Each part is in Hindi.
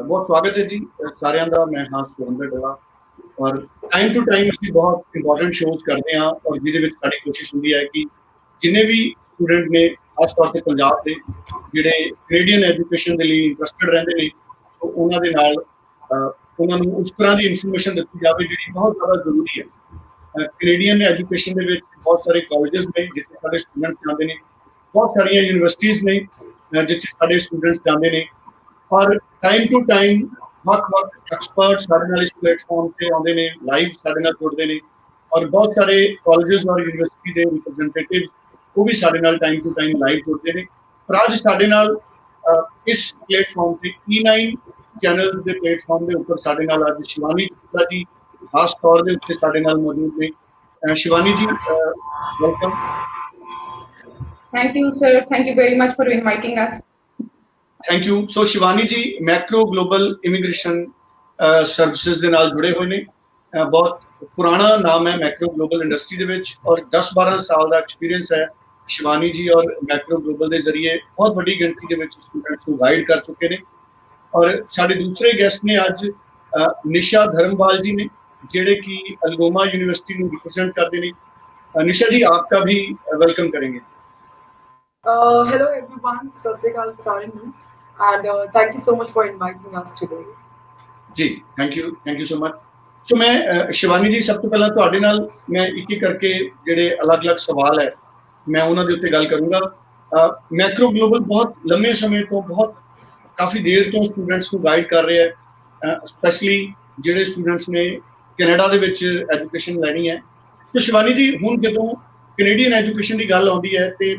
ਬਹੁਤ ਸਵਾਗਤ ਹੈ ਜੀ ਸਾਰਿਆਂ ਦਾ। ਮੈਂ ਹਾਂ ਸੁਰਿੰਦਰ ਡੱਲਾ ਔਰ ਟਾਈਮ ਟੂ ਟਾਈਮ ਅਸੀਂ ਬਹੁਤ ਇੰਪੋਰਟੈਂਟ ਸ਼ੋਜ਼ ਕਰਦੇ ਹਾਂ ਔਰ ਜਿਹਦੇ ਵਿੱਚ ਸਾਡੀ ਕੋਸ਼ਿਸ਼ ਹੁੰਦੀ ਹੈ ਕਿ ਜਿੰਨੇ ਵੀ ਸਟੂਡੈਂਟ ਨੇ ਖਾਸ ਤੌਰ ਤੇ ਪੰਜਾਬ ਦੇ ਜਿਹੜੇ ਕੈਨੇਡੀਅਨ ਐਜੂਕੇਸ਼ਨ ਦੇ ਲਈ ਇੰਟਰਸਟਡ ਰਹਿੰਦੇ ਨੇ, ਸੋ ਉਹਨਾਂ ਦੇ ਨਾਲ ਉਹਨਾਂ ਨੂੰ ਉਸ ਤਰ੍ਹਾਂ ਦੀ ਇਨਫੋਰਮੇਸ਼ਨ ਦਿੱਤੀ ਜਾਵੇ ਜਿਹੜੀ ਬਹੁਤ ਜ਼ਿਆਦਾ ਜ਼ਰੂਰੀ ਹੈ। ਕੈਨੇਡੀਅਨ ਐਜੂਕੇਸ਼ਨ ਦੇ ਵਿੱਚ ਬਹੁਤ ਸਾਰੇ ਕਾਲਜਸ ਨੇ ਜਿੱਥੇ ਸਾਡੇ ਸਟੂਡੈਂਟਸ ਜਾਂਦੇ ਨੇ, ਬਹੁਤ ਸਾਰੀਆਂ ਯੂਨੀਵਰਸਿਟੀਜ਼ ਨੇ ਜਿੱਥੇ ਸਾਡੇ ਸਟੂਡੈਂਟਸ ਜਾਂਦੇ ਨੇ ਔਰ ਟਾਈਮ ਟੂ ਟਾਈਮ ਵੱਖ-ਵੱਖ ਐਕਸਪਰਟ ਸਾਡੇ ਨਾਲ ਇਸ ਪਲੇਟਫਾਰਮ ਤੇ ਆਉਂਦੇ ਨੇ, ਲਾਈਵ ਸਾਡੇ ਨਾਲ ਜੁੜਦੇ ਨੇ ਔਰ ਬਹੁਤ ਸਾਰੇ ਕਾਲਜਸ ਔਰ ਯੂਨੀਵਰਸਿਟੀ ਦੇ ਰਿਪਰੈਜ਼ੈਂਟੇਟਿਵ ਉਹ ਵੀ ਸਾਡੇ ਨਾਲ ਟਾਈਮ ਟੂ ਟਾਈਮ ਲਾਈਵ ਜੁੜਦੇ ਨੇ। ਪਰ ਅੱਜ ਸਾਡੇ ਨਾਲ ਇਸ ਪਲੇਟਫਾਰਮ ਤੇ E9 ਚੈਨਲ ਦੇ ਪਲੇਟਫਾਰਮ ਦੇ ਉੱਪਰ ਸਾਡੇ ਨਾਲ ਅੱਜ ਸ਼ਿਵਾਨੀ ਚੋਪੜਾ ਜੀ ਖਾਸ ਤੌਰ ਦੇ ਉੱਤੇ ਸਾਡੇ ਨਾਲ ਮੌਜੂਦ ਨੇ। ਸ਼ਿਵਾਨੀ ਜੀ welcome. Thank you, sir. Thank you very much for inviting us. Thank you. So Shivani ji macro global immigration services ਦੇ ਨਾਲ ਜੁੜੇ ਹੋਏ ਨੇ। ਬਹੁਤ ਪੁਰਾਣਾ ਨਾਮ ਹੈ ਮੈਕਰੋ ਗਲੋਬਲ ਇੰਡਸਟਰੀ ਦੇ ਵਿੱਚ ਔਰ 10-12 ਸਾਲ ਦਾ ਐਕਸਪੀਰੀਅੰਸ ਹੈ ਸ਼ਿਵਾਨੀ ਜੀ ਔਰ ਮੈਕਰੋ ਗਲੋਬਲ ਦੇ ਜ਼ਰੀਏ ਬਹੁਤ ਵੱਡੀ ਗਿਣਤੀ ਦੇ ਵਿੱਚ ਸਟੂਡੈਂਟਸ ਨੂੰ ਗਾਈਡ ਕਰ ਚੁੱਕੇ ਨੇ। ਔਰ ਸਾਡੇ ਦੂਸਰੇ ਗੈਸਟ ਨੇ ਅੱਜ ਨਿਸ਼ਾ ਧਰਮਵਾਲ जी ने ਜਿਹੜੇ कि अल्गोमा यूनिवर्सिटी ਨੂੰ रिप्रेजेंट करते हैं। निशा जी आपका भी वेलकम करेंगे। Hello everyone, सत श्री अकाल सारे ਨੂੰ and thank you so much for inviting us today. जी thank you so much. So मैं शिवानी जी सब तो पहला ਤੁਹਾਡੇ ਨਾਲ मैं ਇੱਕ ਇੱਕ ਕਰਕੇ ਜਿਹੜੇ ਅਲੱਗ-ਅਲੱਗ ਸਵਾਲ ਹੈ ਮੈਂ ਉਹਨਾਂ ਦੇ ਉੱਤੇ ਗੱਲ ਕਰੂੰਗਾ। ਮੈਕਰੋ ਗਲੋਬਲ ਬਹੁਤ ਲੰਮੇ ਸਮੇਂ ਤੋਂ ਬਹੁਤ ਕਾਫੀ ਦੇਰ ਤੋਂ ਸਟੂਡੈਂਟਸ ਨੂੰ ਗਾਈਡ ਕਰ ਰਿਹਾ ਹੈ, ਸਪੈਸ਼ਲੀ ਜਿਹੜੇ ਸਟੂਡੈਂਟਸ ਨੇ ਕੈਨੇਡਾ ਦੇ ਵਿੱਚ ਐਜੂਕੇਸ਼ਨ ਲੈਣੀ ਹੈ। ਸੋ ਸ਼ਿਵਾਨੀ ਜੀ ਹੁਣ ਜਦੋਂ ਕੈਨੇਡੀਅਨ ਐਜੂਕੇਸ਼ਨ ਦੀ ਗੱਲ ਆਉਂਦੀ ਹੈ ਤੇ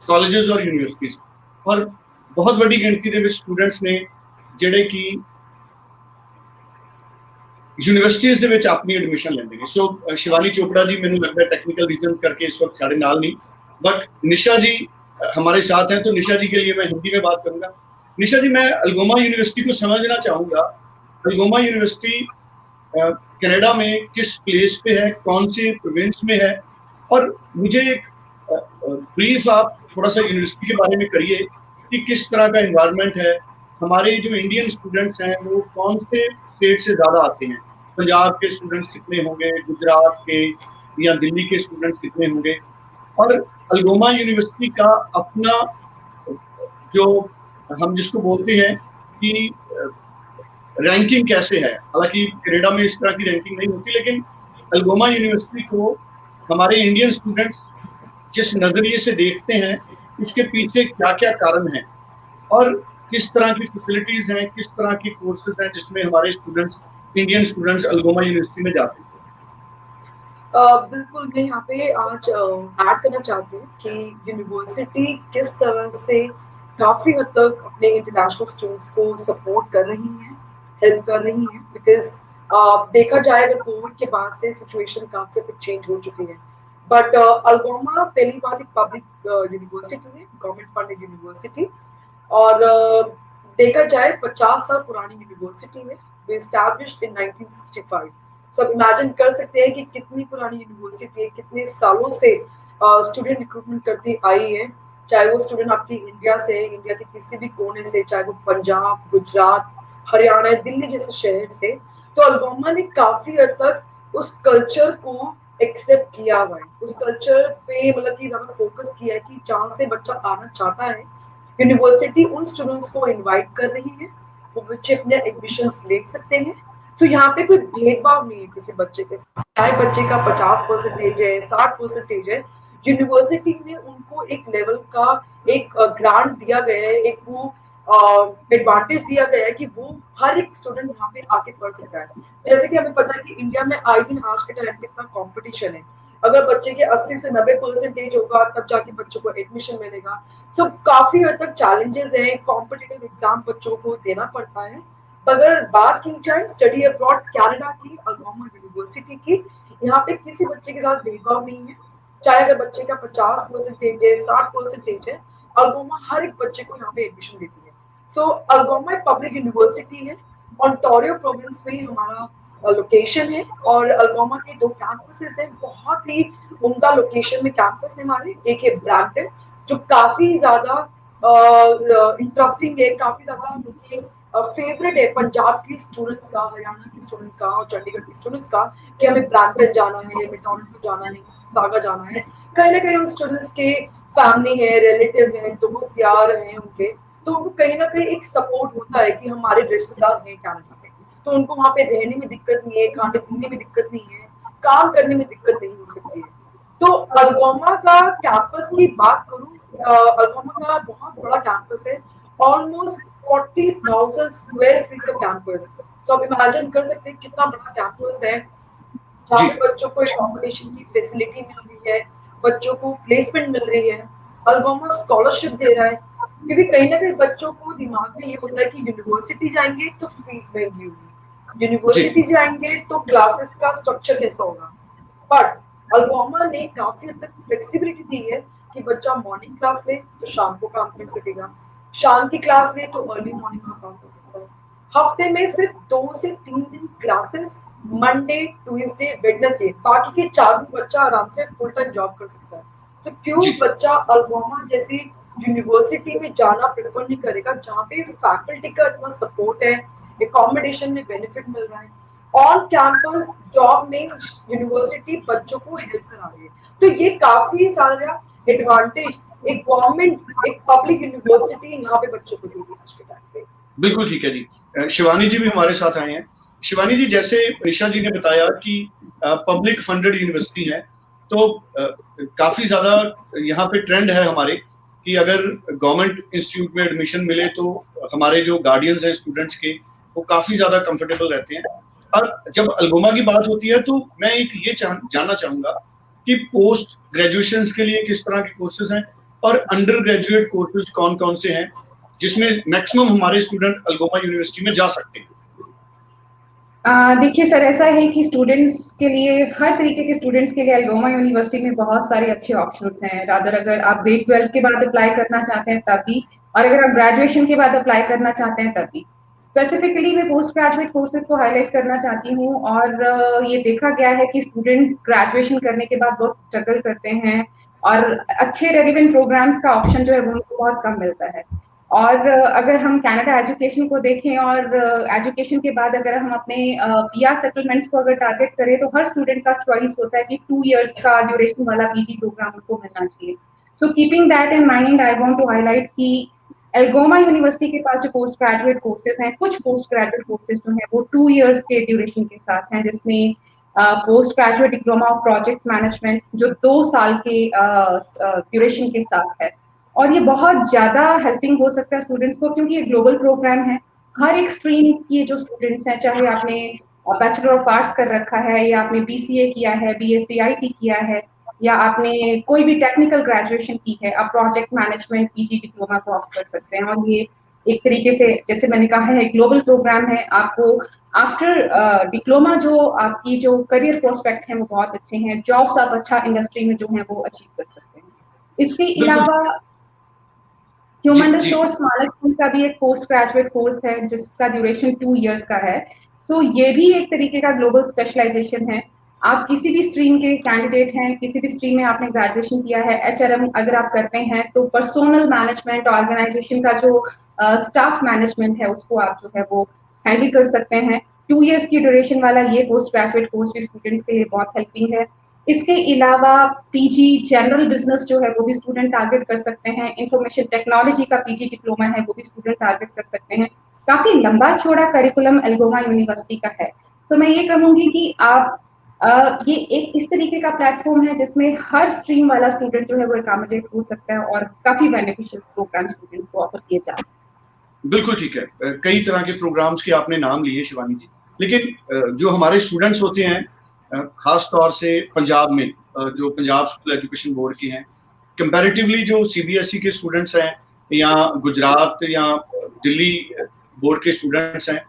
ਕਾਲਜਸ ਔਰ ਯੂਨੀਵਰਸਿਟੀਜ਼ ਔਰ ਬਹੁਤ ਵੱਡੀ ਗਿਣਤੀ ਦੇ ਵਿੱਚ ਸਟੂਡੈਂਟਸ ਨੇ ਜਿਹੜੇ ਕਿ ਯੂਨੀਵਰਸਿਟੀਜ਼ ਦੇ ਵਿੱਚ ਆਪਣੀ ਐਡਮਿਸ਼ਨ ਲੈਂਦੇ ਨੇ। ਸੋ शिवानी चोपड़ा जी मैंने लगता है टेक्निकल रीजन करके इस वक्त साढ़े नाल नहीं, बट निशा जी हमारे साथ हैं तो निशा जी के लिए मैं हिंदी में बात करूंगा। निशा जी मैं अल्गोमा यूनिवर्सिटी को समझना चाहूँगा। अल्गोमा यूनिवर्सिटी कनाडा में किस प्लेस पे है, कौन से प्रोविंस में है और मुझे एक ब्रीफ आप थोड़ा सा यूनिवर्सिटी के बारे में करिए कि किस तरह का इन्वायरमेंट है। हमारे जो इंडियन स्टूडेंट्स हैं वो कौन से स्टेट से ज़्यादा आते हैं, पंजाब के स्टूडेंट्स कितने होंगे, गुजरात के या दिल्ली के स्टूडेंट्स कितने होंगे और अल्गोमा यूनिवर्सिटी का अपना जो हम जिसको बोलते हैं कि रैंकिंग कैसे है। हालांकि कनाडा में इस तरह की रैंकिंग नहीं होती, लेकिन अल्गोमा यूनिवर्सिटी को हमारे इंडियन स्टूडेंट्स जिस नज़रिए से देखते हैं उसके पीछे क्या क्या कारण हैं और किस तरह की फैसिलिटीज़ हैं, किस तरह की कोर्सेज हैं जिसमें हमारे स्टूडेंट्स इंडियन स्टूडेंट्स अल्गोमा यूनिवर्सिटी में जाते हैं। बिल्कुल मैं यहाँ पे आज ऐड करना चाहती हूँ कि यूनिवर्सिटी किस तरह से काफ़ी हद तक अपने इंटरनेशनल स्टूडेंट्स को सपोर्ट कर रही है, हेल्प कर रही है। बिकॉज देखा जाए अगर कोविड के बाद से सिचुएशन काफ़ी हद तक चेंज हो चुकी है, बट अल्गोमा पहली बात एक पब्लिक यूनिवर्सिटी है, गवर्नमेंट फंडेड यूनिवर्सिटी और देखा जाए 50 साल पुरानी यूनिवर्सिटी है, established in 1965। So आप इमेजिन कर सकते हैं कि कितनी पुरानी यूनिवर्सिटी है, कितने सालों से स्टूडेंट रिक्रूटमेंट करती आई है, चाहे वो स्टूडेंट आपकी इंडिया से, इंडिया के किसी भी कोने से, चाहे वो पंजाब, गुजरात, हरियाणा, दिल्ली जैसे शहर से। तो अल्गोमा ने काफी हद तक उस कल्चर को एक्सेप्ट किया हुआ है, उस कल्चर पे मतलब कि ज्यादा फोकस किया है कि जहाँ से बच्चा आना चाहता है यूनिवर्सिटी उन स्टूडेंट्स को इन्वाइट कर रही है, वो बच्चे अपने एडमिशंस ले सकते हैं। तो यहाँ पे कोई भेदभाव नहीं है किसी बच्चे के साथ, चाहे बच्चे का 50% है, 60% है, यूनिवर्सिटी ने उनको एक लेवल का एक ग्रांट दिया गया है, एक वो एडवांटेज दिया गया है कि वो हर एक स्टूडेंट यहाँ पे आके पढ़ सकता है। जैसे कि हमें पता है कि इंडिया में आए दिन आज के टाइम पे इतना कॉम्पिटिशन है, अगर बच्चे के 80 से 90% होगा तब जाके बच्चों को एडमिशन मिलेगा। सब काफी हद तक चैलेंजेस हैं, कॉम्पिटिटिव एग्जाम बच्चों को देना पड़ता है। अगर बात की जाए स्टडी अब्रॉड कनाडा की, अल्गोमा यूनिवर्सिटी की, यहाँ पे किसी बच्चे के साथ भेदभाव नहीं है, चाहे अगर बच्चे का 50% है, 60% है, अल्गोमा हर एक बच्चे को यहाँ पे एडमिशन देती है। सो अल्गोमा एक पब्लिक यूनिवर्सिटी है, ओंटारियो प्रोविंस में हमारा लोकेशन है और अल्गोमा के 2 कैंपसेस हैं, बहुत ही उम्दा लोकेशन में कैंपस है हमारे। एक है ब्रैम्पटन जो काफी ज्यादा इंटरेस्टिंग है, काफी ज्यादा फेवरेट है पंजाब की स्टूडेंट्स का, हरियाणा की स्टूडेंट का और चंडीगढ़ की स्टूडेंट्स का कि हमें ब्रैम्पटन जाना है, मैकडॉनल्ड जाना है, सागा जाना है। कहीं ना कहीं उन स्टूडेंट्स के फैमिली है, रिलेटिव हैं, दोस्त यार हैं उनके, तो उनको कहीं ना कहीं एक सपोर्ट होता है कि हमारे रिश्तेदार हैं कनाडा में, तो उनको वहाँ पे रहने में दिक्कत नहीं है, खाने पीने में दिक्कत नहीं है, काम करने में दिक्कत नहीं हो सकती है। तो अल्गोमा का कैंपस की बात करूँ, अल्गोमा का बहुत बड़ा कैंपस है, ऑलमोस्ट 40,000 स्क्वायर फीट का कैंपस। तो आप इमेजिन कर सकते हैं कितना बड़ा कैंपस है, जहाँ जी पे बच्चों को अकोमोडेशन की फैसिलिटी मिल रही है, बच्चों को प्लेसमेंट मिल रही है, अल्गोमा स्कॉलरशिप दे रहा है। क्योंकि कहीं ना कहीं बच्चों को दिमाग में ये होता है कि यूनिवर्सिटी जाएंगे तो फीस महंगी होगी, जी यूनिवर्सिटी जाएंगे तो क्लासेस का स्ट्रक्चर कैसा होगा। बट अल्गोमा ने काफी हद तक फ्लेक्सिबिलिटी दी है कि बच्चा मॉर्निंग क्लास ले तो शाम को काम कर सकेगा, शाम की क्लास ले तो अर्ली मॉर्निंग में काम कर सकता है। हफ्ते में सिर्फ 2 से 3 दिन क्लासेस, मंडे ट्यूसडे वेडनेसडे, बाकी के 4 दिन बच्चा आराम से फुल टाइम जॉब कर सकता है। तो क्यों जी बच्चा अल्गोमा जैसी यूनिवर्सिटी में जाना प्रेफर नहीं करेगा, जहाँ पे फैकल्टी का इतना सपोर्ट है, एकोमोडेशन में बेनिफिट मिल रहा है, ऑन कैंपस जॉब में यूनिवर्सिटी बच्चों को हेल्प करा रही है। तो ये काफी सारा एडवांटेज एक गवर्नमेंट, एक पब्लिक यूनिवर्सिटी यहाँ पे बच्चों को दे रही है आज के टाइम पे। बिल्कुल ठीक है जी। शिवानी जी भी हमारे साथ आए हैं। शिवानी जी, जैसे निशा जी ने बताया कि पब्लिक फंडेड यूनिवर्सिटी है, तो काफी ज्यादा यहाँ पे ट्रेंड है हमारे कि अगर गवर्नमेंट इंस्टीट्यूट में एडमिशन मिले तो हमारे जो गार्डियंस हैं स्टूडेंट्स के, वो काफी ज्यादा कंफर्टेबल रहते हैं। और जब अल्गोमा की बात होती है तो मैं एक ये जानना चाहूंगा कि पोस्ट ग्रेजुएशन के लिए किस तरह के कोर्सेज हैं और अंडर ग्रेजुएट कोर्सेज कौन कौन से हैं जिसमें मैक्सिमम हमारे स्टूडेंट अल्गोमा यूनिवर्सिटी में जा सकते हैं। देखिए सर, ऐसा है कि स्टूडेंट्स के लिए, हर तरीके के स्टूडेंट्स के लिए अल्गोमा यूनिवर्सिटी में बहुत सारे अच्छे ऑप्शंस हैं। रादर अगर आप ग्रेड 12 के बाद अप्लाई करना चाहते हैं तब भी, और अगर आप ग्रेजुएशन के बाद अप्लाई करना चाहते हैं तब भी। स्पेसिफिकली मैं पोस्ट ग्रेजुएट कोर्सेज को हाईलाइट करना चाहती हूँ, और ये देखा गया है कि स्टूडेंट्स ग्रेजुएशन करने के बाद बहुत स्ट्रगल करते हैं और अच्छे रेलिवेंट प्रोग्राम्स का ऑप्शन जो है वो उनको बहुत कम मिलता है। और अगर हम कनाडा एजुकेशन को देखें और एजुकेशन के बाद अगर हम अपने पीआर सेटलमेंट्स को अगर टारगेट करें, तो हर स्टूडेंट का चॉइस होता है कि 2 इयर्स का ड्यूरेशन वाला पीजी प्रोग्राम उनको मिलना चाहिए। So keeping that in mind, I want to highlight कि एल्गोमा यूनिवर्सिटी के पास जो पोस्ट ग्रेजुएट कोर्सेज हैं, कुछ पोस्ट ग्रेजुएट कोर्सेज जो हैं वो 2 इयर्स के ड्यूरेशन के साथ हैं, जिसमें post graduate diploma of project management जो 2 साल के ड्यूरेशन के साथ है। और ये बहुत ज्यादा हेल्पिंग हो सकता है स्टूडेंट्स को, क्योंकि ये ग्लोबल प्रोग्राम है। हर एक स्ट्रीम के जो स्टूडेंट्स हैं, चाहे आपने बैचलर ऑफ आर्ट्स कर रखा है या आपने बीसीए किया है, बीएससी किया है, या आपने कोई भी टेक्निकल ग्रेजुएशन की है, आप प्रोजेक्ट मैनेजमेंट पीजी डिप्लोमा को ऑप्ट कर सकते हैं। और ये एक तरीके से, जैसे मैंने कहा है, ग्लोबल प्रोग्राम है। आपको आफ्टर डिप्लोमा जो आपकी जो करियर प्रोस्पेक्ट है वो बहुत अच्छे हैं, जॉब्स आप अच्छा इंडस्ट्री में जो है वो अचीव कर सकते हैं। इसके बिल्कुल अलावा जी ह्यूमन जी रिसोर्स मैनेजमेंट का भी एक पोस्ट ग्रेजुएट कोर्स है जिसका ड्यूरेशन 2 इयर्स का है। सो ये भी एक तरीके का ग्लोबल स्पेशलाइजेशन है। आप किसी भी स्ट्रीम के कैंडिडेट हैं, किसी भी स्ट्रीम में आपने ग्रेजुएशन किया है, एचआरएम अगर आप करते हैं तो पर्सोनल मैनेजमेंट, ऑर्गेनाइजेशन का जो स्टाफ मैनेजमेंट है उसको आप जो है वो हैंडल कर सकते हैं। 2 इयर्स की ड्यूरेशन वाला ये पोस्ट ग्रेजुएट कोर्स भी स्टूडेंट्स के लिए बहुत हेल्पिंग है। इसके अलावा पीजी जनरल बिजनेस जो है वो भी स्टूडेंट टारगेट कर सकते हैं। इंफॉर्मेशन टेक्नोलॉजी का पीजी डिप्लोमा है वो भी स्टूडेंट टारगेट कर सकते हैं। काफी लंबा चौड़ा करिकुलम एल्गोमा यूनिवर्सिटी का है। तो मैं ये कहूंगी कि आप ये एक इस तरीके का प्लेटफॉर्म है जिसमें हर स्ट्रीम वाला स्टूडेंट जो है वो एकोमोडेट हो सकता है और काफी बेनिफिशियल प्रोग्राम स्टूडेंट्स को ऑफर किए जाते हैं। बिल्कुल ठीक है। कई तरह के प्रोग्राम्स के आपने नाम लिए शिवानी जी, लेकिन जो हमारे स्टूडेंट्स होते हैं खास तौर से पंजाब में, जो पंजाब स्कूल एजुकेशन बोर्ड के हैं, कंपैरेटिवली जो सीबीएसई के स्टूडेंट्स हैं या गुजरात या दिल्ली बोर्ड के स्टूडेंट्स हैं,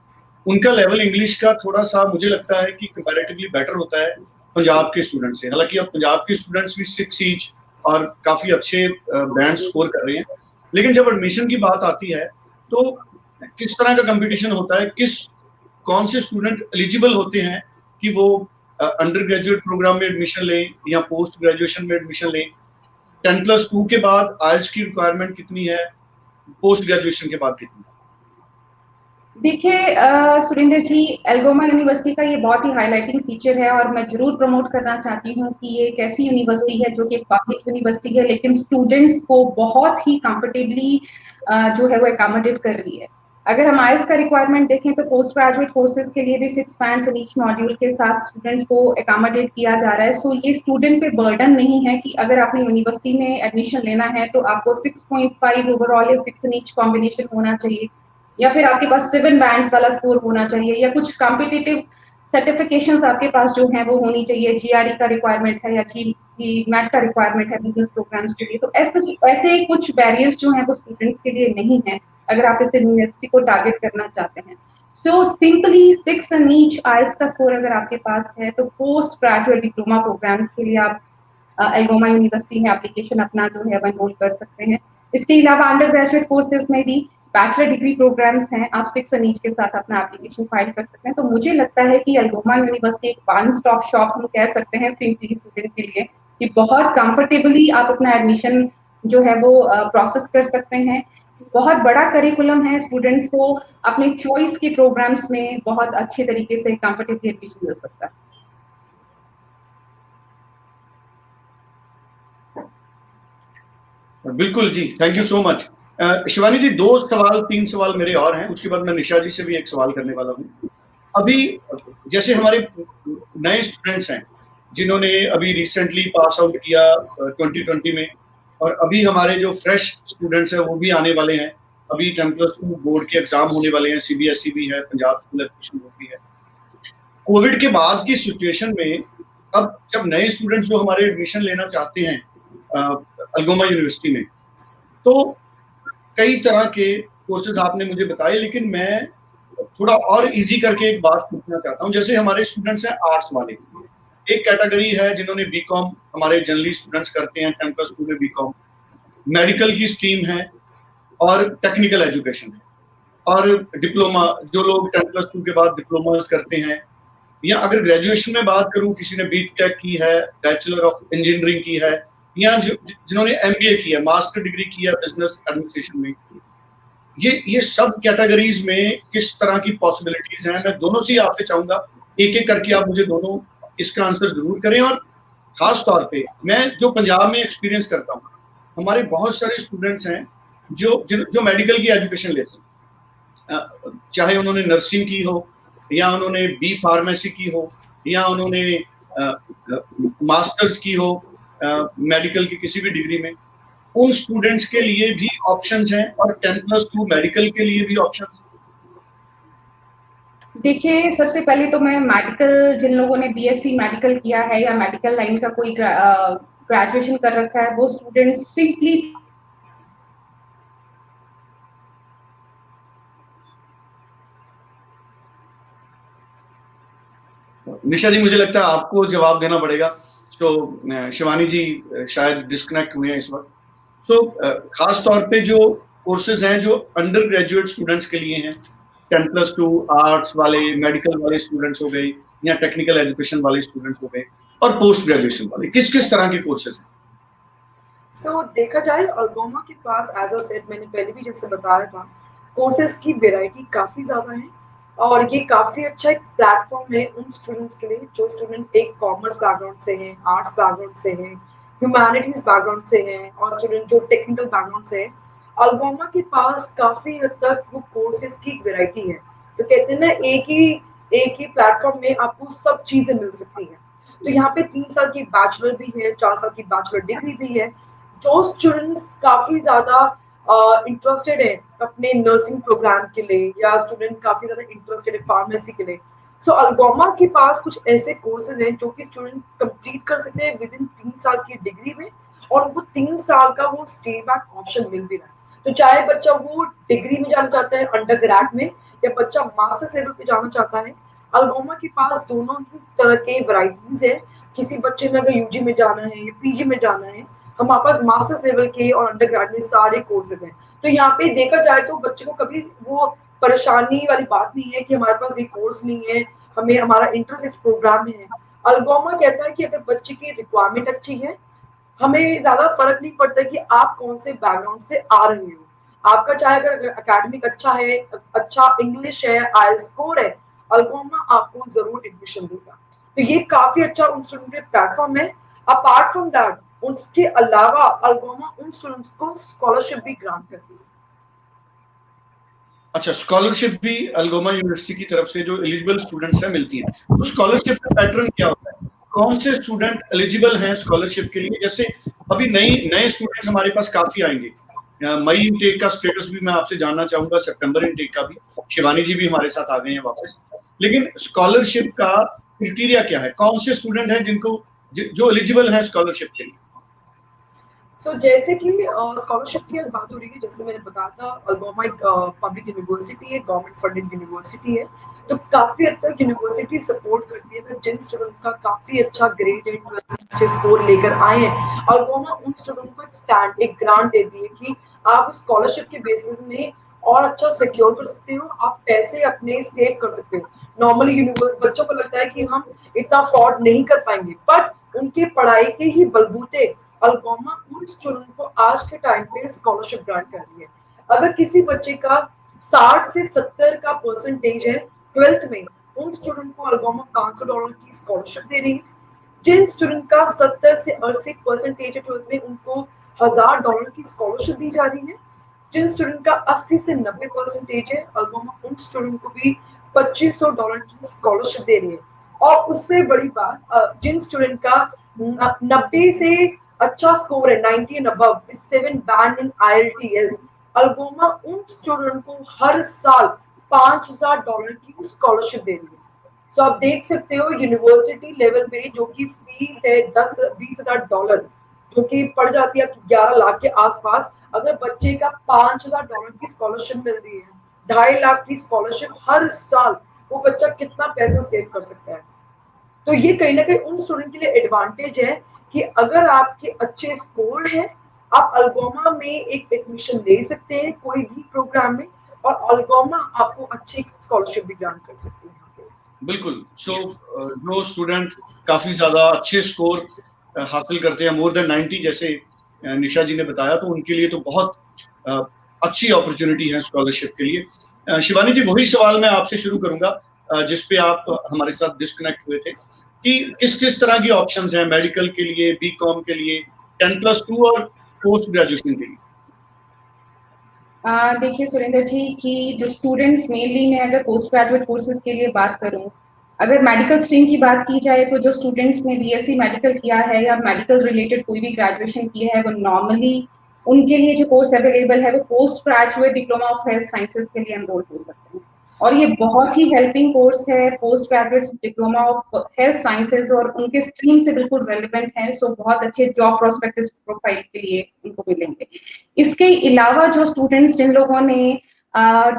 उनका लेवल इंग्लिश का थोड़ा सा मुझे लगता है कि कंपैरेटिवली बेटर होता है पंजाब के स्टूडेंट्स से। हालांकि अब पंजाब के स्टूडेंट्स भी 6 ईच और काफी अच्छे बैंड स्कोर कर रहे हैं, लेकिन जब एडमिशन की बात आती है तो किस तरह का कंपटीशन होता है, कौन से स्टूडेंट एलिजिबल होते हैं कि वो अंडर ग्रेजुएट प्रोग्राम में एडमिशन लें या पोस्ट ग्रेजुएशन में एडमिशन लें। 10+2 के बाद आइल्स की रिक्वायरमेंट कितनी है, पोस्ट ग्रेजुएशन के बाद कितनी है? देखिए सुरेंद्र जी, एल्गोमा यूनिवर्सिटी का ये बहुत ही हाइलाइटिंग फीचर है और मैं ज़रूर प्रमोट करना चाहती हूँ कि ये एक ऐसी यूनिवर्सिटी है जो कि पब्लिक यूनिवर्सिटी है, लेकिन स्टूडेंट्स को बहुत ही कंफर्टेबली जो है वो अकोमोडेट कर रही है। अगर हम आइल्स का रिक्वायरमेंट देखें तो पोस्ट ग्रेजुएट कोर्सेज के लिए भी 6 बैंड्स इन ईच मॉड्यूल के साथ स्टूडेंट्स को अकोमोडेट किया जा रहा है। सो ये स्टूडेंट पे बर्डन नहीं है कि अगर आपने यूनिवर्सिटी में एडमिशन लेना है तो आपको 6.5 ओवरऑल या 6 इन ईच कॉम्बिनेशन होना चाहिए, या फिर आपके पास 7 बैंड्स वाला स्कोर होना चाहिए, या कुछ कॉम्पिटिटिव सर्टिफिकेशंस आपके पास जो हैं वो होनी चाहिए। जीआरई का रिक्वायरमेंट है या जी मैट का रिक्वायरमेंट है बिजनेस प्रोग्राम्स के लिए। तो ऐसे कुछ बैरियर्स जो हैं वो स्टूडेंट्स के लिए नहीं है अगर आप इस यूनिवर्सिटी को टारगेट करना चाहते हैं। सो सिंपली 6 इन ईच आइल्स का स्कोर अगर आपके पास है तो पोस्ट ग्रेजुएट डिप्लोमा प्रोग्राम्स के लिए आप एल्गोमा यूनिवर्सिटी में एप्लीकेशन अपना जो है वो एनरोल कर सकते हैं। इसके अलावा अंडर ग्रेजुएट कोर्सेज में भी बैचलर डिग्री प्रोग्राम्स हैं, आप 6 इन ईच के साथ अपना एप्लीकेशन फाइल कर सकते हैं। तो मुझे लगता है कि एल्गोमा यूनिवर्सिटी एक वन स्टॉप शॉप हम कह सकते हैं सिंपली स्टूडेंट के लिए, कि बहुत कंफर्टेबली आप अपना एडमिशन जो है वो प्रोसेस कर सकते हैं। बहुत बड़ा करिकुलम है, स्टूडेंट्स को अपने चॉइस के प्रोग्राम्स में बहुत अच्छे तरीके से कंफर्टेबली एडमिशन मिल सकता है। बिल्कुल जी, thank you so much. Shivani ji, 2 सवाल 3 सवाल मेरे और हैं, उसके बाद मैं निशा जी से भी एक सवाल करने वाला हूँ। अभी जैसे हमारे नए स्टूडेंट्स हैं जिन्होंने अभी रिसेंटली पास आउट किया 2020 में, और अभी हमारे जो फ्रेश स्टूडेंट्स हैं वो भी आने वाले हैं। अभी 10+2 बोर्ड के एग्जाम होने वाले हैं, सीबीएसई भी है, पंजाब स्कूल एजुकेशन बोर्ड भी है। कोविड के बाद की सिचुएशन में अब जब नए स्टूडेंट्स जो हमारे एडमिशन लेना चाहते हैं अल्गोमा यूनिवर्सिटी में, तो कई तरह के कोर्सेज आपने मुझे बताए, लेकिन मैं थोड़ा और इजी करके एक बात पूछना चाहता हूँ। जैसे हमारे स्टूडेंट्स हैं आर्ट्स वाले, एक कैटेगरी है जिन्होंने बीकॉम, हमारे जनरली स्टूडेंट्स करते हैं 10+2 में बीकॉम, मेडिकल की स्ट्रीम है और टेक्निकल एजुकेशन है, और डिप्लोमा जो लोग 10+2 के बाद डिप्लोमा करते हैं, या अगर ग्रेजुएशन में बात करूं, किसी ने बीटेक की है, बैचलर ऑफ इंजीनियरिंग की है, या जिन्होंने एमबीए की है, मास्टर डिग्री की है बिजनेस एडमिनिस्ट्रेशन में, ये सब कैटेगरीज में किस तरह की पॉसिबिलिटीज हैं? मैं दोनों से आपसे चाहूंगा एक एक करके आप मुझे दोनों इसका आंसर जरूर करें। और खास तौर पे मैं जो पंजाब में एक्सपीरियंस करता हूँ, हमारे बहुत सारे स्टूडेंट्स हैं जो मेडिकल की एजुकेशन लेते हैं, चाहे उन्होंने नर्सिंग की हो, या उन्होंने बी फार्मेसी की हो, या उन्होंने मास्टर्स की हो मेडिकल की किसी भी डिग्री में, उन स्टूडेंट्स के लिए भी ऑप्शंस हैं, और 10+2 मेडिकल के लिए भी ऑप्शंस हैं। देखिए, सबसे पहले तो मैं मेडिकल, जिन लोगों ने बीएससी मेडिकल किया है या मेडिकल लाइन का कोई ग्रेजुएशन कर रखा है, वो स्टूडेंट्स सिंपली निशा जी, मुझे लगता है आपको जवाब देना पड़ेगा। तो शिवानी जी शायद डिस्कनेक्ट हुए हैं इस वक्त। तो खास तौर पे जो कोर्सेज हैं जो अंडर ग्रेजुएट स्टूडेंट्स के लिए हैं, 10+2 आर्ट्स वाले, मेडिकल वाले स्टूडेंट्स हो गए, या टेक्निकल एजुकेशन वाले स्टूडेंट्स हो गए, और पोस्ट ग्रेजुएशन वाले, किस किस तरह के कोर्सेज हैं? सो देखा जाए अल्गोमा के पास एज अ सेट, मैंने पहले भी जैसे बताया था, कोर्सेज की वैरायटी काफ़ी ज़्यादा है, और ये काफ़ी अच्छा एक प्लेटफॉर्म है उन स्टूडेंट्स के लिए जो स्टूडेंट एक कॉमर्स बैकग्राउंड से हैं, आर्ट्स बैकग्राउंड से हैं, ह्यूमैनिटीज बैकग्राउंड से हैं, और स्टूडेंट जो टेक्निकल बैकग्राउंड से हैं। अल्गोमा के पास काफ़ी हद तक वो कोर्सेज की वैरायटी है। तो कहते हैं ना, एक ही प्लेटफॉर्म में आपको सब चीज़ें मिल सकती हैं। तो यहाँ पे 3 साल की बैचलर भी है, 4 साल की बैचलर डिग्री भी है। जो स्टूडेंट्स काफ़ी ज़्यादा इंटरेस्टेड है अपने नर्सिंग प्रोग्राम के लिए, या स्टूडेंट काफ़ी ज़्यादा इंटरेस्टेड है फार्मेसी के लिए, सो अल्गोमा के पास कुछ ऐसे कोर्सेज हैं जो कि स्टूडेंट कंप्लीट कर सकते हैं विद इन 3 साल की डिग्री में, और उनको 3 साल का वो स्टे बैक ऑप्शन मिल भी रहा है। तो चाहे बच्चा वो डिग्री में जाना चाहता है अंडर ग्रेड में, या बच्चा मास्टर्स लेवल पे जाना चाहता है, अल्गोमा के पास दोनों ही तरह के वैरायटीज है। किसी बच्चे ने अगर यूजी में जाना है या पीजी में जाना है, हमारे पास मास्टर्स लेवल के और अंडर ग्रेड में सारे कोर्सेज हैं। तो यहाँ पे देखा जाए तो बच्चे को कभी वो परेशानी वाली बात नहीं है कि हमारे पास ये कोर्स नहीं है, हमें हमारा इंटरेस्ट इस प्रोग्राम में है। अल्गोमा कहता है कि अगर बच्चे की रिक्वायरमेंट अच्छी है, हमें ज्यादा फर्क नहीं पड़ता कि आप कौन से बैकग्राउंड से आ रहे हो। आपका चाहे अगर एकेडमिक अच्छा है, अच्छा इंग्लिश है, आईएलटीएस स्कोर है, अल्गोमा आपको जरूर एडमिशन देगा। तो ये काफी अच्छा उन स्टूडेंट के प्लेटफॉर्म है। अपार्ट फ्रॉम दैट, उसके अलावा अल्गोमा उन स्टूडेंट्स को स्कॉलरशिप भी ग्रांट करती है। अच्छा, स्कॉलरशिप भी अल्गोमा यूनिवर्सिटी की तरफ से जो एलिजिबल स्टूडेंट्स हैं मिलती है। तो स्कॉलरशिप का पैटर्न क्या होता है? कौन से स्टूडेंट एलिजिबल हैं स्कॉलरशिप के लिए? जैसे अभी नए स्टूडेंट्स हमारे पास काफी आएंगे। मई इनटेक का स्टेटस भी मैं आपसे जानना चाहूंगा, सितंबर इनटेक का भी। शिवानी जी भी हमारे साथ आ गए हैं वापस। लेकिन स्कॉलरशिप का क्राइटेरिया क्या है? कौन से स्टूडेंट हैं जिनको जो एलिजिबल हैं स्कॉलरशिप के लिए? सो जैसे कि स्कॉलरशिप की आज बात हो रही है, जैसे मैंने बताया था, अल्गोमा एक पब्लिक यूनिवर्सिटी है, गवर्नमेंट फंडेड यूनिवर्सिटी है। तो काफी हद तक यूनिवर्सिटी सपोर्ट करती है। तो जिन स्टूडेंट का काफी अच्छा ग्रेड है, 12th में अच्छे स्कोर लेकर आए हैं, अल्गोमा उन स्टूडेंट को एक ग्रांट देती है कि आप स्कॉलरशिप के बेसिस में और अच्छा सिक्योर कर सकते हो, आप पैसे अपने सेव कर सकते हो। नॉर्मली बच्चों को लगता है कि हम इतना अफोर्ड नहीं कर पाएंगे, बट उनके पढ़ाई के ही बलबूते अल्गोमा उन स्टूडेंट को आज के टाइम पे स्कॉलरशिप ग्रांट कर रही है। अगर किसी बच्चे का 60 से 70 का परसेंटेज है 12th में, उन स्टूडेंट को अल्गोमा $500 की स्कॉलरशिप दे रही है। जिन स्टूडेंट का 70 से 80 परसेंटेज है 12th में, उनको $1000 की स्कॉलरशिप दी जा रही है। जिन स्टूडेंट का 80 से 90 परसेंटेज है, अल्गोमा उन स्टूडेंट को भी $2500 की स्कॉलरशिप दे रही है। और उससे बड़ी बात, जिन स्टूडेंट का 90 से अच्छा स्कोर है, 90 and above, 7 band in IELTS, Algoma उन स्टूडेंट को हर साल $5000 की स्कॉलरशिप दे रही है। सो आप देख सकते हो यूनिवर्सिटी लेवल पे जो कि फीस है $10-20 जो कि पड़ जाती है 11 लाख के आसपास, अगर बच्चे का $5000 की स्कॉलरशिप मिल रही है, 2.5 लाख की स्कॉलरशिप हर साल, वो बच्चा कितना पैसा सेव कर सकता है। तो ये कहीं ना कहीं उन स्टूडेंट के लिए एडवांटेज है कि अगर आपके अच्छे स्कोर है, आप अल्गोमा में एक एडमिशन ले सकते हैं कोई भी प्रोग्राम में, और अल्गोमा आपको अच्छी स्कॉलरशिप भी ग्रांट कर सकती है। बिल्कुल। सो जो स्टूडेंट काफी ज्यादा अच्छे स्कोर हासिल करते हैं, मोर देन 90, जैसे निशा जी ने बताया, तो उनके लिए तो बहुत अच्छी अपॉर्चुनिटी है स्कॉलरशिप के लिए। शिवानी जी, वही सवाल मैं आपसे शुरू करूंगा जिस पे आप हमारे साथ डिस्कनेक्ट हुए थे, कि किस किस तरह की ऑप्शंस हैं मेडिकल के लिए, बीकॉम के लिए, 10+2 और पोस्ट ग्रेजुएशन के लिए? देखिए सुरेंद्र जी, कि जो स्टूडेंट्स मेनली, मैं अगर पोस्ट ग्रेजुएट कोर्सेज के लिए बात करूं, अगर मेडिकल स्ट्रीम की बात की जाए, तो जो स्टूडेंट्स ने बीएससी मेडिकल किया है या मेडिकल रिलेटेड कोई भी ग्रेजुएशन किया है, वो नॉर्मली उनके लिए जो कोर्स अवेलेबल है वो post graduate diploma of health sciences के लिए एनरोल हो सकते हैं। और ये बहुत ही हेल्पिंग कोर्स है, post graduate diploma of health sciences, और उनके स्ट्रीम से बिल्कुल रेलिवेंट है। सो बहुत अच्छे जॉब प्रोस्पेक्टिव प्रोफाइल के लिए उनको मिलेंगे। इसके अलावा जो स्टूडेंट्स जिन लोगों ने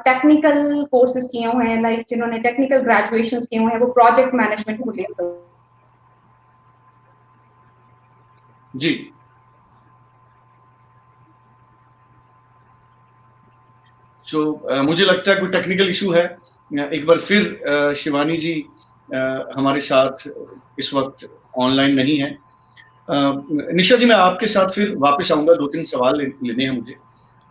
टेक्निकल कोर्सेज किए हुए हैं, लाइक जिन्होंने टेक्निकल ग्रेजुएशन किए हुए हैं, वो प्रोजेक्ट मैनेजमेंट को ले सकते जी। सो मुझे लगता है कोई टेक्निकल इशू है। एक बार फिर शिवानी जी हमारे साथ इस वक्त ऑनलाइन नहीं है। निशा जी, मैं आपके साथ फिर वापस आऊंगा, 2-3 सवाल लेने हैं मुझे।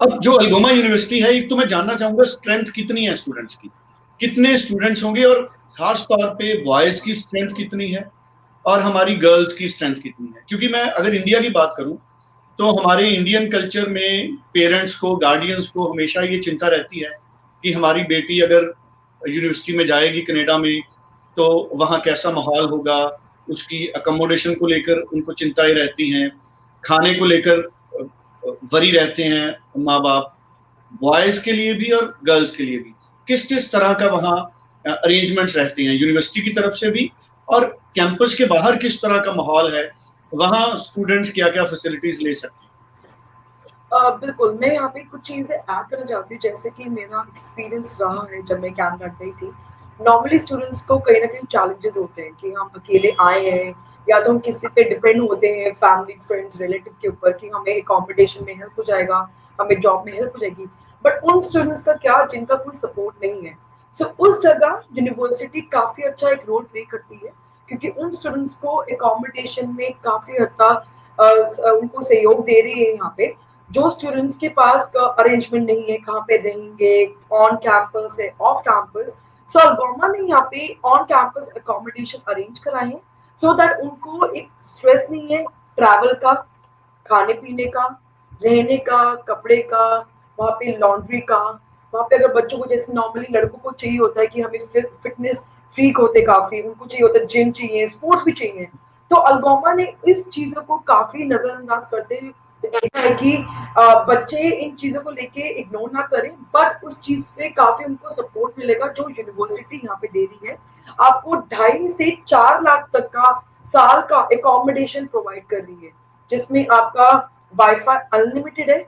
अब जो अल्गोमा यूनिवर्सिटी है, एक तो मैं जानना चाहूंगा स्ट्रेंथ कितनी है स्टूडेंट्स की, कितने स्टूडेंट्स होंगे, और खास तौर पे बॉयज की स्ट्रेंथ कितनी है और हमारी गर्ल्स की स्ट्रेंथ कितनी है? क्योंकि मैं अगर इंडिया की बात करूं, तो हमारे इंडियन कल्चर में पेरेंट्स को, गार्डियंस को हमेशा ये चिंता रहती है कि हमारी बेटी अगर यूनिवर्सिटी में जाएगी कनाडा में, तो वहाँ कैसा माहौल होगा, उसकी अकोमोडेशन को लेकर उनको चिंताएं रहती हैं, खाने को लेकर वरी रहते हैं माँ बाप, बॉयज़ के लिए भी और गर्ल्स के लिए भी। किस किस तरह का वहाँ अरेंजमेंट्स रहते हैं यूनिवर्सिटी की तरफ से भी, और कैंपस के बाहर किस तरह का माहौल है, वहाँ स्टूडेंट्स क्या क्या फैसिलिटीज ले सकते हैं? बिल्कुल, मैं यहाँ पे कुछ चीज़ें ऐड करना चाहती हूँ, जैसे कि मेरा एक्सपीरियंस रहा है जब मैं कनाडा गई थी। नॉर्मली स्टूडेंट्स को कहीं ना कहीं चैलेंजेस होते हैं कि हम अकेले आए हैं, या तो हम किसी पे डिपेंड होते हैं, फैमिली, फ्रेंड्स, रिलेटिव के ऊपर, कि हमें एकोमोडेशन में हेल्प हो जाएगा, हमें जॉब में हेल्प हो जाएगी। बट उन स्टूडेंट्स का क्या जिनका कोई सपोर्ट नहीं है, सो उस जगह यूनिवर्सिटी काफ़ी अच्छा एक रोल प्ले करती है, क्योंकि उन स्टूडेंट्स को एकोमोडेशन में काफ़ी हद तक उनको सहयोग दे रही है यहाँ पे। जो स्टूडेंट्स के पास अरेंजमेंट नहीं है, कहाँ पे रहेंगे, ऑन कैंपस है, ऑफ कैंपस, सो अल्गोमा ने यहाँ पे ऑन कैंपस अकोमोडेशन अरेंज कराए हैं, सो दैट उनको एक स्ट्रेस नहीं है ट्रैवल का, खाने पीने का, रहने का, कपड़े का, वहाँ पे लॉन्ड्री का। वहाँ पे अगर बच्चों को, जैसे नॉर्मली लड़कों को चाहिए होता है कि हमें फिटनेस फ्रीक होते काफी, उनको चाहिए होता है जिम चाहिए, स्पोर्ट्स भी चाहिए, तो अल्गोमा ने इस चीजों को काफी नजरअंदाज करते हुए देखा है कि बच्चे इन चीजों को लेके इग्नोर ना करें, बट उस चीज पे काफी उनको सपोर्ट मिलेगा जो यूनिवर्सिटी यहाँ पे दे रही है। आपको 2.5 से 4 लाख तक का साल का एकोमोडेशन प्रोवाइड कर रही है, जिसमें आपका वाईफाई अनलिमिटेड है,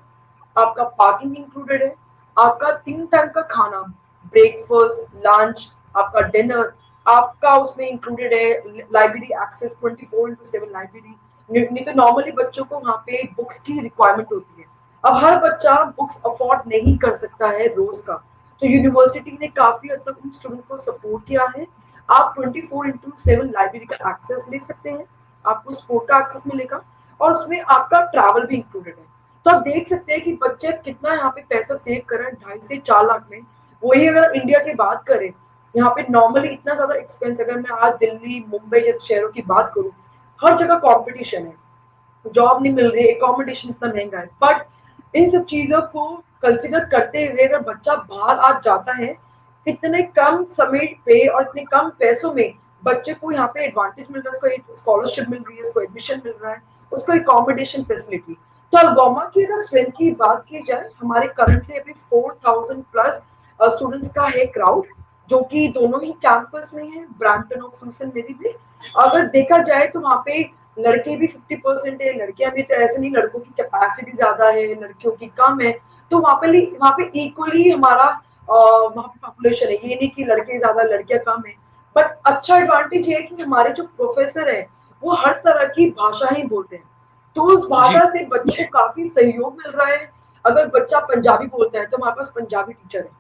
आपका पार्किंग इंक्लूडेड है, आपका 3 टाइम का खाना, ब्रेकफास्ट, लंच, आपका डिनर, आपका उसमें इंक्लूडेड है, लाइब्रेरी एक्सेस 24/7 लाइब्रेरी। नहीं तो नॉर्मली बच्चों को वहाँ पे बुक्स की रिक्वायरमेंट होती है, अब हर बच्चा बुक्स अफोर्ड नहीं कर सकता है रोज का, तो यूनिवर्सिटी ने काफी हद तक उन स्टूडेंट को सपोर्ट किया है। आप 24/7 लाइब्रेरी का एक्सेस ले सकते हैं, आपको स्पोर्ट का एक्सेस मिलेगा, और उसमें आपका ट्रैवल भी इंक्लूडेड है। तो आप देख सकते हैं कि बच्चे कितना यहाँ पे पैसा सेव कर रहे हैं 2.5 से 4 लाख में। वही अगर इंडिया की बात करें, यहाँ पे नॉर्मली इतना ज्यादा एक्सपेंस, अगर मैं आज दिल्ली, मुंबई जैसे शहरों की बात करूँ, हर जगह कंपटीशन है, जॉब नहीं मिल रही, एकोमोडेशन इतना महंगा है, बट इन सब चीजों को कंसिडर करते हुए अगर बच्चा बाहर आज जाता है, इतने कम समय पे और इतने कम पैसों में बच्चे को यहाँ पे एडवांटेज मिल रहा है, उसको एक स्कॉलरशिप मिल रही है, उसको एडमिशन मिल रहा है, उसको एकोमोडेशन फैसिलिटी। तो अल्गोमा की अगर स्ट्रेंथ की बात की जाए, हमारे करंटली अभी 4000 प्लस स्टूडेंट्स का है क्राउड, जो कि दोनों ही कैंपस में है, ब्रैम्पटन और सुसन मेरी भी। अगर देखा जाए तो वहाँ पे लड़के भी 50% है, लड़कियां भी, तो ऐसे नहीं लड़कों की कैपेसिटी ज्यादा है, लड़कियों की कम है, तो वहाँ पे इक्वली हमारा वहाँ पे पॉपुलेशन है, ये नहीं कि लड़के ज्यादा लड़कियां कम है। बट अच्छा एडवांटेज ये है कि हमारे जो प्रोफेसर है वो हर तरह की भाषा ही बोलते हैं, तो उस जी भाषा से बच्चे को काफी सहयोग मिल रहा है। अगर बच्चा पंजाबी बोलता है तो हमारे पास पंजाबी टीचर है,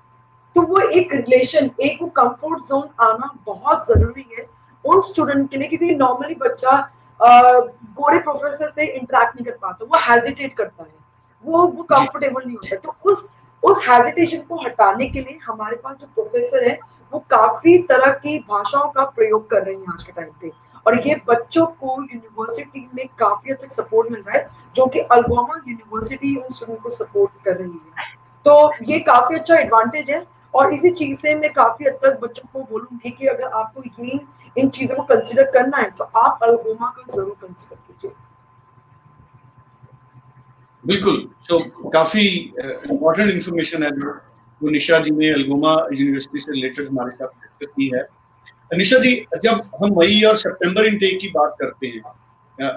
तो वो एक रिलेशन, एक वो कंफर्ट जोन आना बहुत जरूरी है उन स्टूडेंट के लिए, क्योंकि नॉर्मली बच्चा गोरे प्रोफेसर से इंटरेक्ट नहीं कर पाता, वो हेजिटेट करता है, वो जी कंफर्टेबल नहीं होता, तो उस हेजिटेशन को हटाने के लिए हमारे पास जो प्रोफेसर है वो काफी तरह की भाषाओं का प्रयोग कर रहे हैं आज के टाइम पे, और ये बच्चों को यूनिवर्सिटी में काफी हद तक सपोर्ट मिल रहा है, जो कि अल्गोमा यूनिवर्सिटी उन स्टूडेंट को सपोर्ट कर रही है। तो ये काफी अच्छा एडवांटेज है, और इसी चीज से मैं काफी हद तक बच्चों को बोलूंगी कि अगर आपको इन चीजों को कंसिडर करना है तो आप अल्गोमा को जरूर कंसिडर कीजिए। बिल्कुल। तो काफी इम्पोर्टेंट इंफॉर्मेशन है जो निशा जी ने अल्गोमा यूनिवर्सिटी से रिलेटेड हमारे साथ डिस्कस की है। निशा जी, जब हम मई और सितंबर इनटेक की बात करते हैं,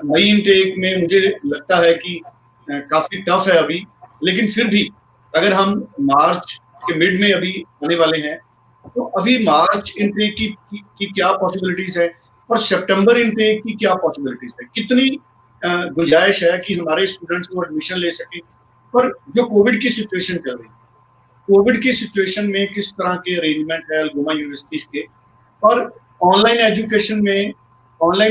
मई इनटेक में मुझे लगता है कि काफी टफ है अभी, लेकिन फिर भी अगर हम मार्च के मिड में अभी आने वाले हैं, तो अभी मार्च इनटेक की क्या पॉसिबिलिटीज है और सितंबर इनटेक की क्या पॉसिबिलिटीज है, कितनी गुंजाइश है कि हमारे स्टूडेंट्स को एडमिशन ले सकें। पर जो कोविड की सिचुएशन चल रही है, कोविड की सिचुएशन में किस तरह के अरेंजमेंट है अल्गोमा यूनिवर्सिटीज के, और ऑनलाइन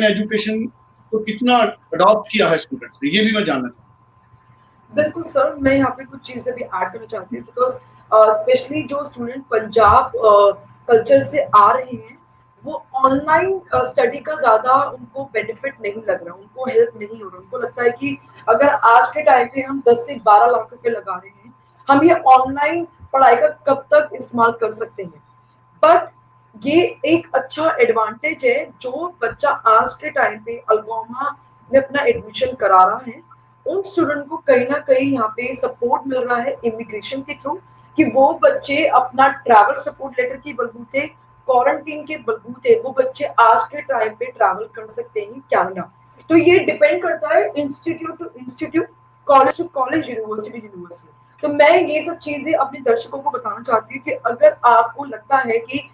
एजुकेशन को कितना अडॉप्ट किया है स्टूडेंट्स ने, ये भी मैं जानना चाहूँ। बिल्कुल सर, मैं यहाँ पे कुछ चीजें भी ऐड करना चाहती हूँ, बिकॉज स्पेशली जो स्टूडेंट पंजाब कल्चर से आ रहे हैं, वो ऑनलाइन स्टडी का ज्यादा उनको बेनिफिट नहीं लग रहा, उनको हेल्प नहीं हो रहा, उनको लगता है कि अगर आज के टाइम पे हम 10 से 12 लाख रुपए लगा रहे हैं, हम ये ऑनलाइन पढ़ाई का कब तक इस्तेमाल कर सकते हैं। बट ये एक अच्छा एडवांटेज है, जो बच्चा आज के टाइम पे अल्गोमा में अपना एडमिशन करा रहा है, उन स्टूडेंट को कहीं ना कहीं यहाँ पे सपोर्ट मिल रहा है इमिग्रेशन के थ्रू, कि वो बच्चे अपना ट्रैवल सपोर्ट लेटर की बलबूते, क्वारंटीन के बलबूते वो बच्चे आज के टाइम पे ट्रैवल कर सकते हैं कनाडा। तो ये डिपेंड करता है institute to institute, college to college, university to university. तो मैं ये सब चीजें अपने दर्शकों को बताना चाहती हूँ कि अगर आपको लगता है कि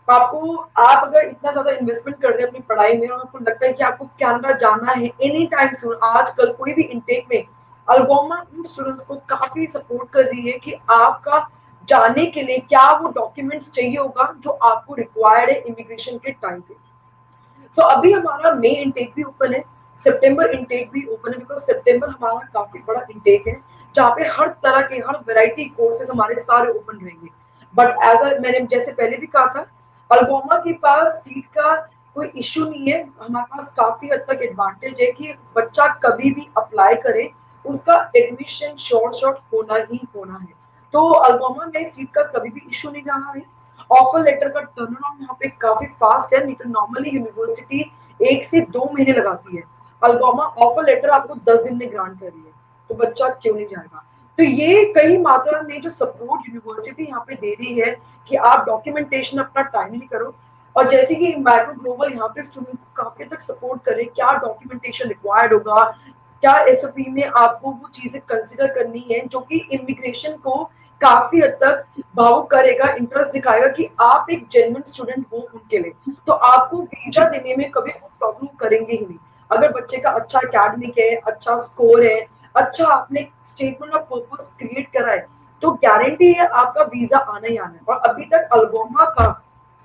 आप अगर इतना ज्यादा इन्वेस्टमेंट कर रहे हैं अपनी पढ़ाई में, और आपको लगता है कि आपको कनाडा जाना है एनी टाइम सून, आजकल कोई भी इनटेक में अल्गोमा उन स्टूडेंट्स को काफी सपोर्ट कर रही है कि आपका जाने के लिए क्या वो डॉक्यूमेंट्स चाहिए होगा जो आपको रिक्वायर्ड है इमिग्रेशन के टाइम पे। सो अभी हमारा मई इनटेक भी ओपन है, सितंबर इनटेक भी ओपन है, बिकॉज सितंबर हमारा काफी बड़ा इनटेक है, जहाँ पे हर तरह के हर वैरायटी कोर्सेज हमारे सारे ओपन रहेंगे। बट एज अ मैंने जैसे पहले भी कहा था, अल्गोमा के पास सीट का कोई इश्यू नहीं है। हमारे पास काफी हद तक एडवांटेज है कि बच्चा कभी भी अप्लाई करे, उसका एडमिशन शॉर्ट होना ही होना है। तो अल्गोमा में सीट का कभी भी इश्यू नहीं रहा है। ऑफर लेटर का टर्न अराउंड यहाँ पे काफी फास्ट है, नहीं तो नॉर्मली यूनिवर्सिटी 1 से 2 महीने लगाती है। अल्गोमा ऑफर लेटर आपको 10 दिन में ग्रांट कर रही है, तो बच्चा क्यों नहीं जाएगा। तो ये कई मात्रा में जो सपोर्ट यूनिवर्सिटी यहाँ पे दे रही है कि आप डॉक्यूमेंटेशन अपना टाइमली करो, और जैसे कि माइक्रो ग्लोबल यहाँ पे स्टूडेंट को काफी तक सपोर्ट करे, क्या डॉक्यूमेंटेशन रिक्वायर्ड होगा, क्या एसओपी में आपको वो चीजें कंसिडर करनी है जो कि इमिग्रेशन को काफी हद तक भावुक करेगा, इंटरेस्ट दिखाएगा कि आप एक जेन्युइन स्टूडेंट हो उनके लिए, तो आपको वीजा देने में कभी प्रॉब्लम करेंगे ही नहीं। अगर बच्चे का अच्छा एकेडमिक है, अच्छा स्कोर है, अच्छा आपने स्टेटमेंट ऑफ पर्पस क्रिएट करा है, तो गारंटी है आपका वीजा आना ही आना है। और अभी तक अल्गोमा का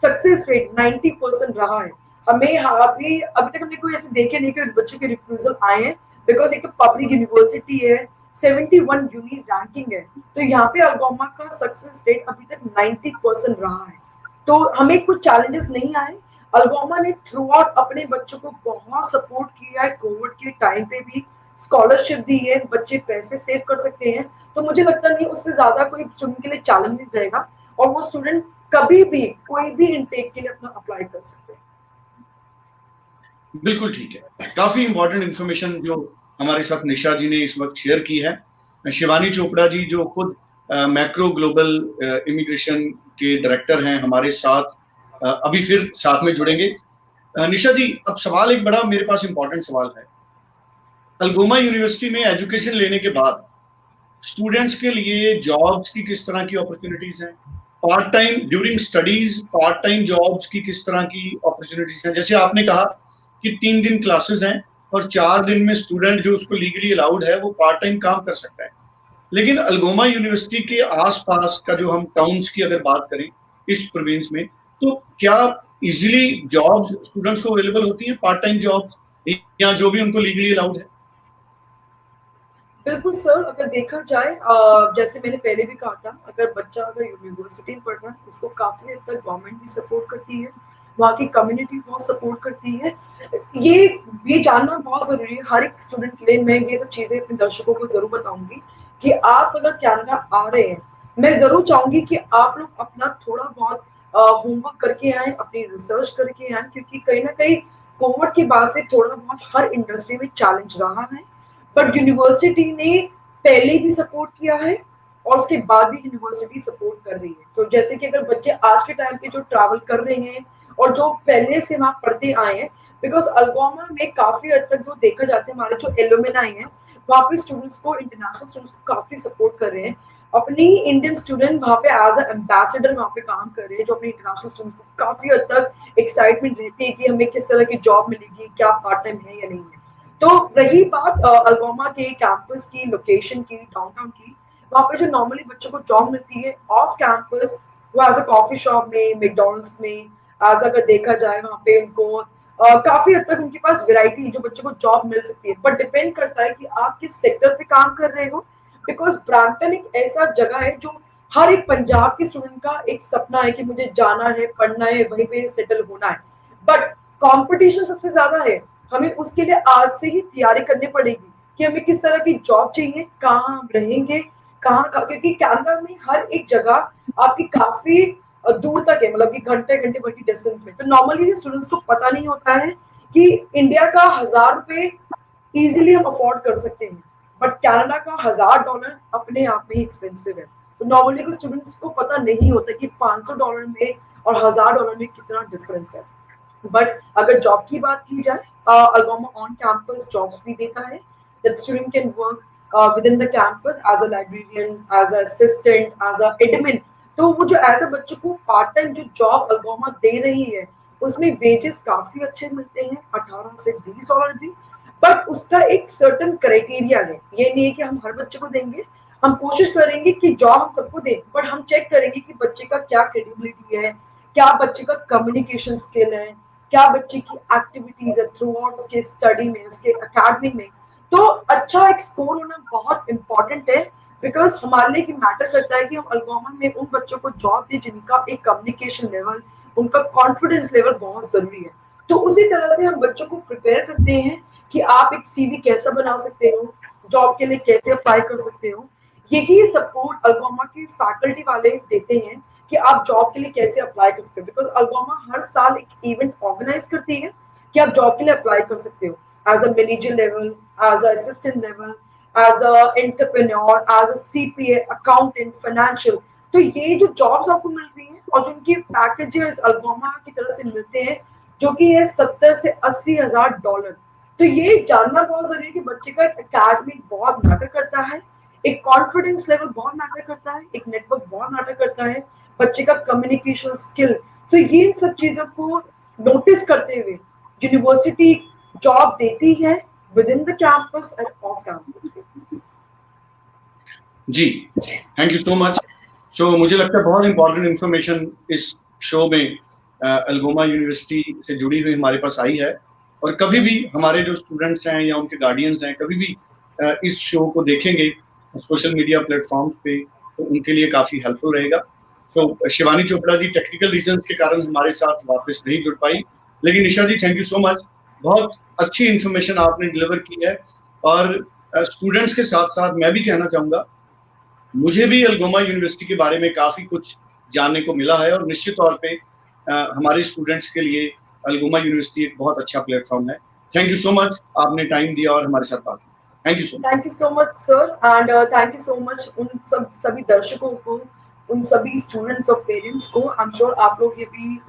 सक्सेस रेट 90% रहा है। हमें अभी तक हमने कोई ऐसे देखे नहीं कि बच्चों के रिफ्यूजल आए हैं, बिकॉज एक तो पब्लिक यूनिवर्सिटी है, 71 यूनिक रैंकिंग है, तो यहाँ पे अल्गोमा का सक्सेस रेट अभी तक 90% रहा है। तो हमें कुछ चैलेंजेस नहीं आए। अल्गोमा ने थ्रू आउट अपने बच्चों को बहुत सपोर्ट किया है, कोविड के टाइम पे भी स्कॉलरशिप दी है, बच्चे पैसे सेव कर सकते हैं। तो मुझे लगता नहीं उससे ज्यादा कोई स्टूडेंट के लिए चैलेंज नहीं रहेगा, और वो स्टूडेंट कभी भी कोई भी इनटेक के लिए अपना अप्लाई कर सकते हैं। बिल्कुल ठीक है, काफी इंपॉर्टेंट इंफॉर्मेशन जो हमारे साथ निशा जी ने इस वक्त शेयर की है। शिवानी चोपड़ा जी जो खुद मैक्रो ग्लोबल इमिग्रेशन के डायरेक्टर हैं, हमारे साथ अभी फिर साथ में जुड़ेंगे। निशा जी, अब सवाल एक बड़ा मेरे पास इंपॉर्टेंट सवाल है। अल्गोमा यूनिवर्सिटी में एजुकेशन लेने के बाद स्टूडेंट्स के लिए जॉब्स की किस तरह की अपॉर्चुनिटीज हैं, part time during studies part time jobs की किस तरह की अपॉर्चुनिटीज हैं। जैसे आपने कहा कि 3 दिन क्लासेस हैं और 4 दिन में स्टूडेंट जो उसको लीगली अलाउड है वो पार्ट टाइम काम कर सकता है। लेकिन अल्गोमा यूनिवर्सिटी के आसपास का जो हम टाउन्स की अगर बात करें इस प्रोविंस में, तो क्या इजीली जॉब्स स्टूडेंट्स को अवेलेबल होती हैं, पार्ट टाइम जॉब्स, या जो भी उनको लीगली अलाउड है? बिल्कुल सर, अगर देखा जाए जैसे मैंने पहले भी कहा था, अगर यूनिवर्सिटी में पढ़ रहा है उसको काफी हद तक गवर्नमेंट भी सपोर्ट करती है, वहाँ की कम्युनिटी बहुत सपोर्ट करती है। ये जानना बहुत जरूरी है हर एक स्टूडेंट के लिए। मैं ये सब चीजें अपने दर्शकों को जरूर बताऊंगी कि आप अगर कनाडा आ रहे हैं, मैं जरूर चाहूंगी कि आप लोग अपना थोड़ा बहुत होमवर्क करके आए, अपनी रिसर्च करके आए, क्योंकि कहीं ना कहीं कोविड के बाद से थोड़ा बहुत हर इंडस्ट्री में चैलेंज रहा है। बट यूनिवर्सिटी ने पहले भी सपोर्ट किया है और उसके बाद भी यूनिवर्सिटी सपोर्ट कर रही है। तो जैसे कि अगर बच्चे आज के टाइम पे जो ट्रैवल कर रहे हैं और जो पहले से वहां पढ़ते आए हैं, बिकॉज अल्गोमा में काफी हद तक जो देखा जाता है, हमारे जो एलुमनाई हैं वहाँ पे स्टूडेंट्स को, इंटरनेशनल स्टूडेंट्स को काफी सपोर्ट कर रहे हैं। अपनी इंडियन स्टूडेंट वहाँ पे एज एम्बेसडर वहाँ पे काम कर रहे हैं, जो अपने इंटरनेशनल स्टूडेंट्स को काफी हद तक एक्साइटमेंट रहती है कि हमें किस तरह की जॉब मिलेगी, क्या पार्ट टाइम है या नहीं है। तो रही बात अल्गोमा के कैंपस की, लोकेशन की, डाउनटाउन की, वहाँ पे जो नॉर्मली बच्चों को जॉब मिलती है ऑफ कैंपस, वो एज अ कॉफी शॉप में, मैकडॉनल्ड्स में, एज अगर देखा जाए वहाँ पे उनको काफी हद तक उनके पास वैरायटी जो बच्चों को जॉब मिल सकती है। बट डिपेंड करता है कि आप किस सेक्टर पे काम कर रहे हो, बिकॉज ब्रैम्पटन एक ऐसा जगह है जो हर एक पंजाब के स्टूडेंट का एक सपना है कि मुझे जाना है, पढ़ना है, वहीं पे सेटल होना है। बट कंपटीशन सबसे ज्यादा है, हमें उसके लिए आज से ही तैयारी करनी पड़ेगी कि हमें किस तरह की जॉब चाहिए, कहाँ हम रहेंगे, क्योंकि कनाडा में हर एक जगह आपकी काफी दूर तक है, मतलब कि घंटे घंटे भर की डिस्टेंस में। तो नॉर्मली स्टूडेंट्स को पता नहीं होता है कि इंडिया का 1000 रुपए इजीली हम अफोर्ड कर सकते हैं, बट कनाडा का $1000 अपने आप में ही एक्सपेंसिव है। तो नॉर्मली को स्टूडेंट्स को पता नहीं होता कि $500 में और $1000 में कितना डिफरेंस है। बट अगर जॉब की बात की जाए, अल्गोमा ऑन कैंपस जॉब्स भी देता है, that student can work with in the campus as a librarian, as a assistant, as a admin. तो वो जो एज अ बच्चों को पार्ट टाइम जो जॉब अल्गोमा दे रही है, उसमें वेजेस काफी अच्छे मिलते हैं, $18 से $20 भी। बट उसका एक सर्टन क्राइटेरिया है, ये नहीं है कि हम हर बच्चे को देंगे। हम कोशिश करेंगे कि जॉब हम सबको दें, बट हम चेक करेंगे कि बच्चे का क्या क्रेडिबिलिटी है, क्या बच्चे का कम्युनिकेशन स्किल है, क्या बच्चे की एक्टिविटीज है थ्रू आउट उसके स्टडी में, उसके अकेडमी में। तो अच्छा एक स्कोर होना बहुत इंपॉर्टेंट है, बिकॉज हमारे लिए मैटर करता है कि हम अल्गोमा में उन बच्चों को जॉब दें जिनका एक कम्युनिकेशन लेवल, उनका कॉन्फिडेंस लेवल बहुत जरूरी है। तो उसी तरह से हम बच्चों को प्रिपेयर करते हैं कि आप एक सीवी कैसे बना सकते हो, जॉब के लिए कैसे अप्लाई कर सकते हो। यही सपोर्ट अल्गोमा की फैकल्टी वाले देते हैं कि आप जॉब के लिए कैसे अप्लाई कर सकते हो। बिकॉज अल्गोमा हर साल एक इवेंट ऑर्गेनाइज करती है कि आप जॉब के लिए अप्लाई कर सकते हो as a manager level, as a assistant level, as a entrepreneur, as a CPA, accountant, financial. तो ये जो जॉब्स आपको मिल रही हैं और जिनकी पैकेजेस अल्गोमा की तरफ से मिलते हैं जो कि है 70 से 80 हजार डॉलर। तो ये जानना बहुत जरूरी है कि बच्चे का एकेडमिक बहुत मैटर करता है, एक कॉन्फिडेंस लेवल बहुत मैटर करता है, एक नेटवर्क बहुत मैटर करता है, बच्चे का कम्युनिकेशन स्किल। तो ये सब चीजों को नोटिस करते हुए यूनिवर्सिटी जॉब देती है with in the campus and off campus. जी, thank you so much. So मुझे लगता है बहुत इंपॉर्टेंट इंफॉर्मेशन इस शो में अल्गोमा यूनिवर्सिटी से जुड़ी हुई हमारे पास आई है, और कभी भी हमारे जो स्टूडेंट्स हैं या उनके गार्डियंस हैं कभी भी इस शो को देखेंगे सोशल मीडिया प्लेटफॉर्म पे तो उनके लिए काफ़ी हेल्पफुल रहेगा। सो शिवानी चोपड़ा जी टेक्निकल रीजंस के कारण हमारे साथ वापस नहीं जुड़ पाई, लेकिन निशा जी थैंक यू सो मच, बहुत अच्छी इन्फॉर्मेशन आपने डिलीवर की है। और स्टूडेंट्स के साथ साथ मैं भी कहना चाहूँगा, मुझे भी अल्गोमा यूनिवर्सिटी के बारे में काफ़ी कुछ जानने को मिला है, और निश्चित तौर पे हमारे स्टूडेंट्स के लिए अल्गोमा यूनिवर्सिटी एक बहुत अच्छा प्लेटफॉर्म है। थैंक यू सो मच, आपने टाइम दिया और हमारे साथ बात की। Thank you so much. Thank you so much sir, and thank you so much उन सभी दर्शकों को, उन सभी स्टूडेंट्स और पेरेंट्स को। आई एम श्योर आप लोग ये भी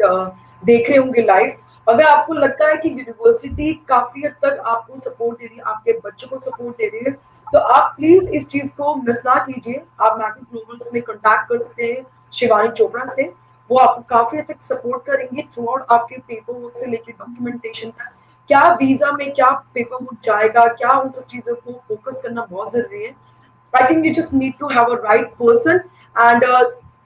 देख रहे होंगे लाइव। अगर आपको लगता है कि यूनिवर्सिटी काफी हद तक आपको सपोर्ट दे रही है, आपके बच्चों को सपोर्ट दे रही है, तो आप प्लीज इस चीज को मिस ना कीजिए। आप मैग्ना ग्लोबल में कॉन्टैक्ट कर सकते हैं शिवानी चोपड़ा से, वो आपको काफी हद तक सपोर्ट करेंगे थ्रू आउट आपके पेपर वर्क से लेकर डॉक्यूमेंटेशन तक। क्या वीजा में क्या पेपर वर्क जाएगा, क्या उन सब चीजों को फोकस करना बहुत जरूरी है। I think you just need to have a right person, and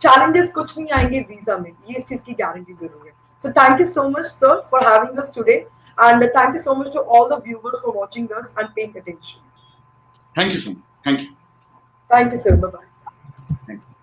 challenges कुछ नहीं आएंगे वीजा में, ये इस चीज की गारंटी जरूर है। So thank you so much sir for having us today, and thank you so much to all the viewers for watching us and paying attention. Thank you so much. Thank you. Thank you sir, bye bye. Thank you.